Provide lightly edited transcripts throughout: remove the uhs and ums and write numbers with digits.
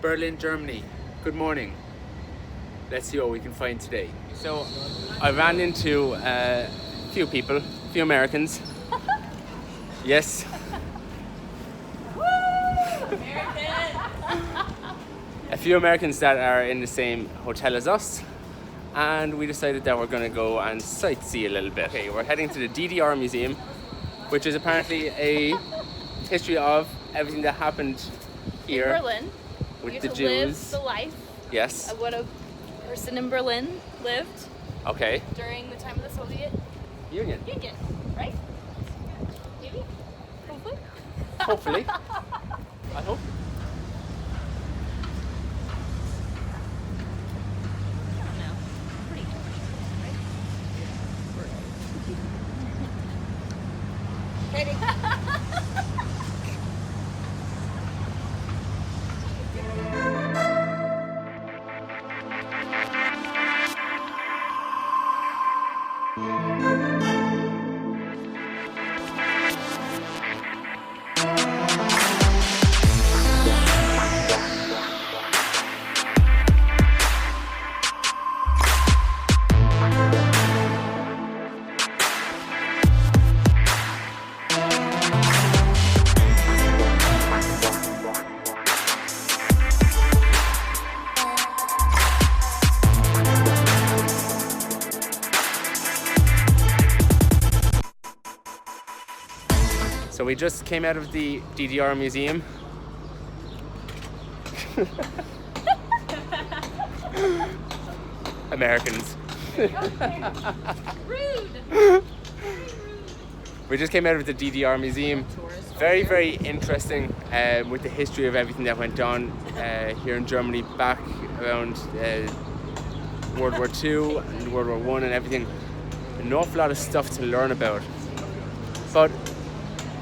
Berlin, Germany. Good morning. Let's see what we can find today. So I ran into a few people, a few Americans. Yes. A few Americans that are in the same hotel as us, and we decided that we're going to go and sightsee a little bit. Okay, we're heading to the DDR Museum, which is apparently a history of everything that happened here in Berlin. with We the get to Jews. live the life Yes. of what a person in Berlin lived Okay. during the time of the Soviet Union. Union, right? Maybe? Hopefully? Hopefully. I hope. I don't know. Pretty interesting, right? Katie. So we just came out of the DDR Museum. Americans. Rude. We just came out of the DDR Museum. Very, very interesting with the history of everything that went on here in Germany back around World War II and World War I and everything. An awful lot of stuff to learn about. But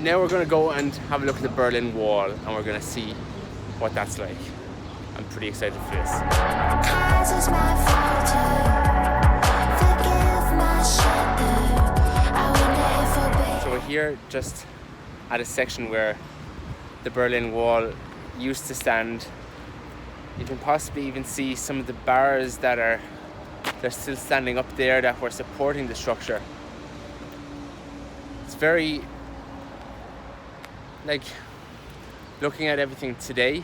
now we're going to go and have a look at the Berlin Wall, and we're going to see what that's like. I'm pretty excited for this. So we're here just at a section where the Berlin Wall used to stand. You can possibly even see some of the bars they're still standing up there that were supporting the structure. It's very, like, looking at everything today,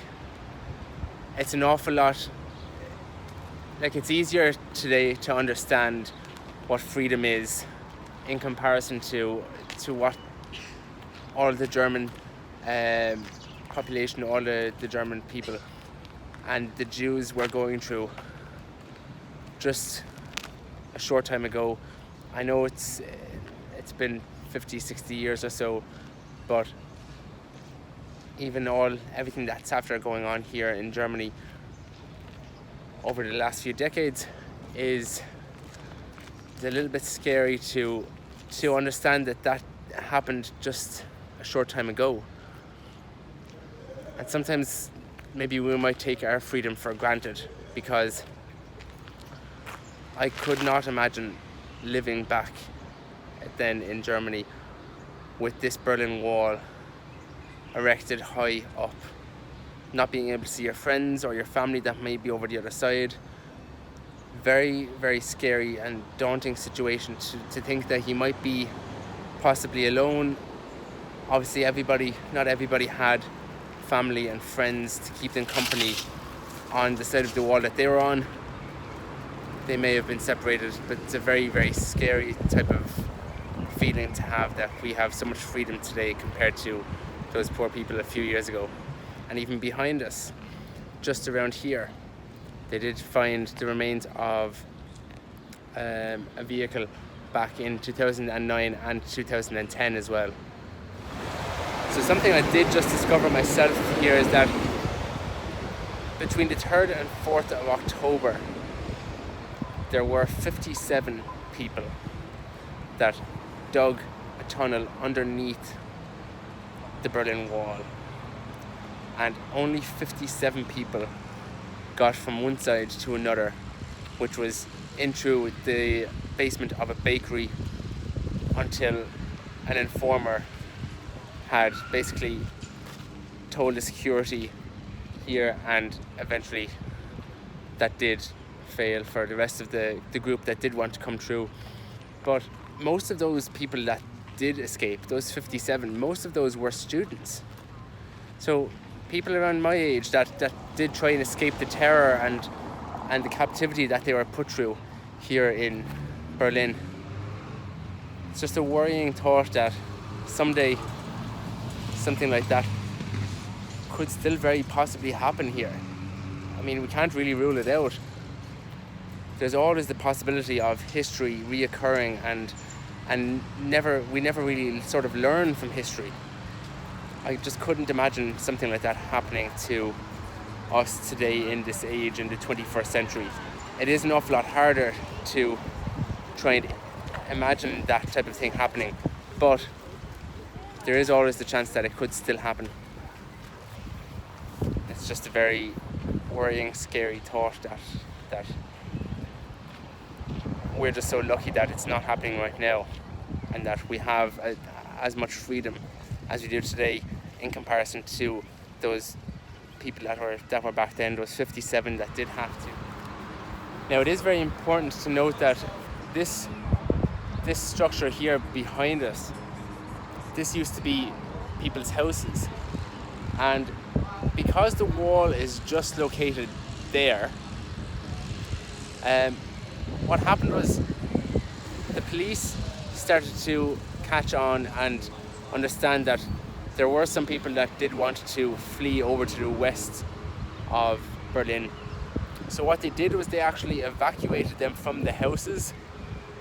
it's an awful lot, like, it's easier today to understand what freedom is in comparison to what all the German population, all the German people and the Jews were going through just a short time ago. I know it's been 50, 60 years or so, but even everything that's after going on here in Germany over the last few decades is a little bit scary to understand that happened just a short time ago. And sometimes maybe we might take our freedom for granted, because I could not imagine living back then in Germany with this Berlin Wall erected high up, not being able to see your friends or your family that may be over the other side. Very, very scary and daunting situation to think that he might be possibly alone. Obviously not everybody had family and friends to keep them company on the side of the wall that they were on. They may have been separated, but it's a very, very scary type of feeling to have, that we have so much freedom today compared to those poor people a few years ago. And even behind us, just around here, they did find the remains of a vehicle back in 2009 and 2010 as well. So something I did just discover myself here is that between the 3rd and 4th of October, there were 57 people that dug a tunnel underneath the Berlin Wall, and only 57 people got from one side to another, which was in through the basement of a bakery, until an informer had basically told the security here, and eventually that did fail for the rest of the group that did want to come through. But most of those people that did escape, those 57, most of those were students. So people around my age that did try and escape the terror and the captivity that they were put through here in Berlin. It's just a worrying thought that someday something like that could still very possibly happen here. I mean, we can't really rule it out. There's always the possibility of history reoccurring, and we never really sort of learn from history. I just couldn't imagine something like that happening to us today in this age, in the 21st century. It is an awful lot harder to try and imagine that type of thing happening, but there is always the chance that it could still happen. It's just a very worrying, scary thought that we're just so lucky that it's not happening right now, and that we have as much freedom as we do today in comparison to those people that were back then, those 57 that did have to. Now, it is very important to note that this structure here behind us, this used to be people's houses, and because the wall is just located there, what happened was the police started to catch on and understand that there were some people that did want to flee over to the west of Berlin. So what they did was they actually evacuated them from the houses.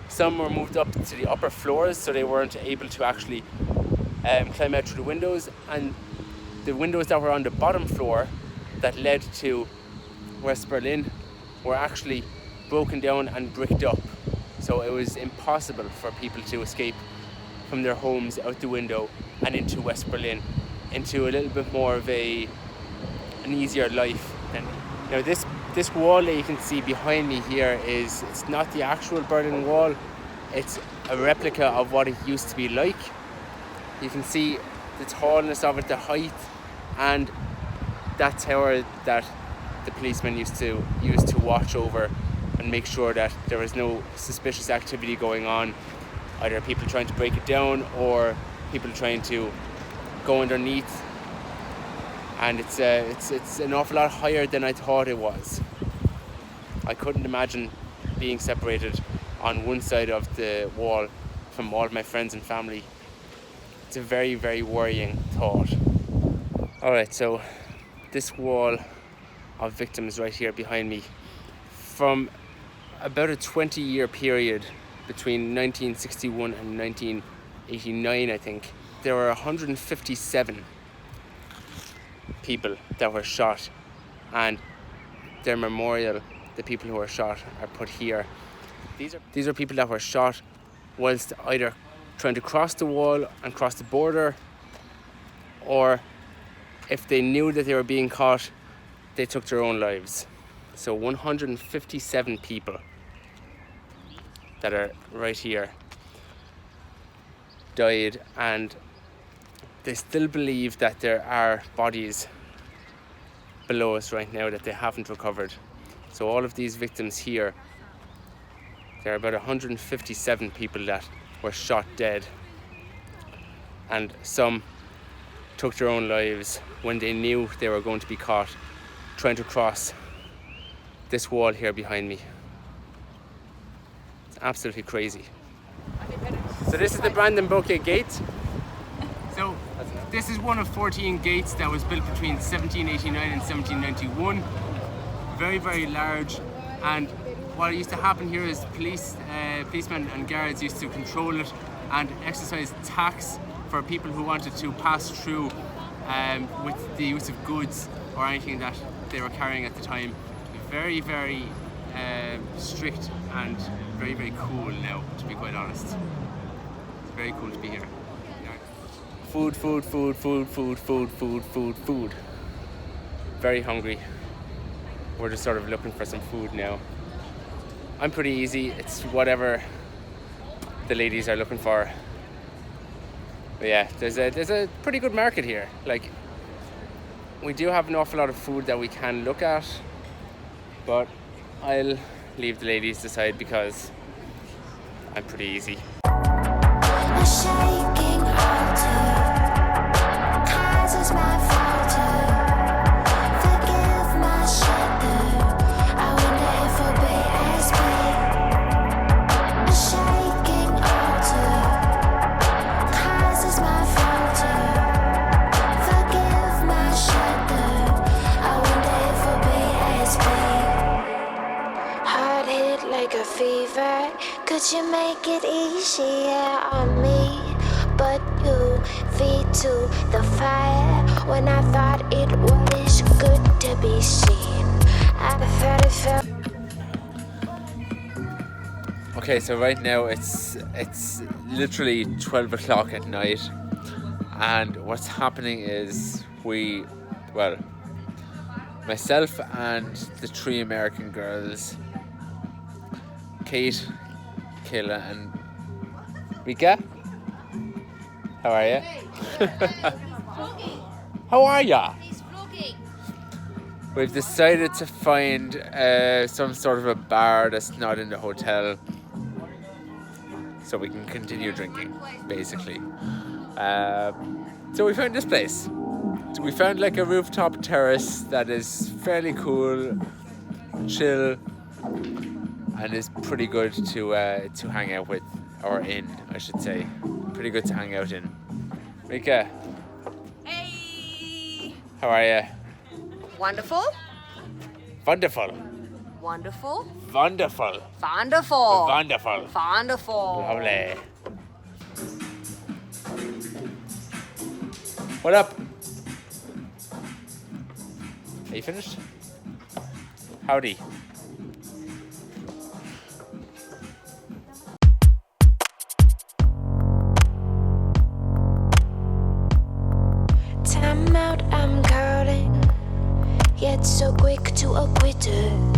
Some were moved up to the upper floors, so they weren't able to actually climb out through the windows, and the windows that were on the bottom floor that led to West Berlin were actually broken down and bricked up. So it was impossible for people to escape from their homes out the window and into West Berlin, into a little bit more of an easier life. And now this wall that you can see behind me here it's not the actual Berlin Wall, it's a replica of what it used to be like. You can see the tallness of it, the height, and that tower that the policemen used to use to watch over and make sure that there was no suspicious activity going on, either people trying to break it down or people trying to go underneath. And it's an awful lot higher than I thought it was. I couldn't imagine being separated on one side of the wall from all of my friends and family. It's a very, very worrying thought. Alright, so this wall of victims right here behind me, from about a 20-year period between 1961 and 1989, I think, there were 157 people that were shot, and their memorial, the people who were shot, are put here. These are people that were shot whilst either trying to cross the wall and cross the border, or if they knew that they were being caught, they took their own lives. So 157 people that are right here died, and they still believe that there are bodies below us right now that they haven't recovered. So all of these victims here, there are about 157 people that were shot dead, and some took their own lives when they knew they were going to be caught trying to cross this wall here behind me. It's absolutely crazy. So this is the Brandenburger Gate. So this is one of 14 gates that was built between 1789 and 1791. Very, very large. And what used to happen here is policemen and guards used to control it and exercise tax for people who wanted to pass through with the use of goods or anything that they were carrying at the time. Very, very strict and very, very cool now, to be quite honest. It's very cool to be here. Food, food, food, food, food, food, food, food, food. Very hungry. We're just sort of looking for some food now. I'm pretty easy. It's whatever the ladies are looking for. But yeah, there's a pretty good market here. Like, we do have an awful lot of food that we can look at, but I'll leave the ladies decide because I'm pretty easy. A shaking altar, causes my falter. Forgive my shudder. I wonder if I'll be as big. A shaking altar, causes my falter. Forgive my shudder. I wonder if I'll be as big. Hard hit like a fever. Could you make it easier on me? But you feed to the fire when I thought it was good to be seen. I thought it felt. Okay, so right now it's literally 12 o'clock at night, and what's happening is myself and the 3 American girls, Kate, Kayla and Rika. How are you? How are ya? He's vlogging. We've decided to find some sort of a bar that's not in the hotel, so we can continue drinking, basically. So we found this place. So we found like a rooftop terrace that is fairly cool, chill, and is pretty good to hang out with, or in, I should say. Pretty good to hang out in. Rika, Hey. how are you? Wonderful. Wonderful. Wonderful. Wonderful. Wonderful. Wonderful. Wonderful. Lovely. What up? Are you finished? Howdy. Time out, I'm calling. Yet so quick to a quitter.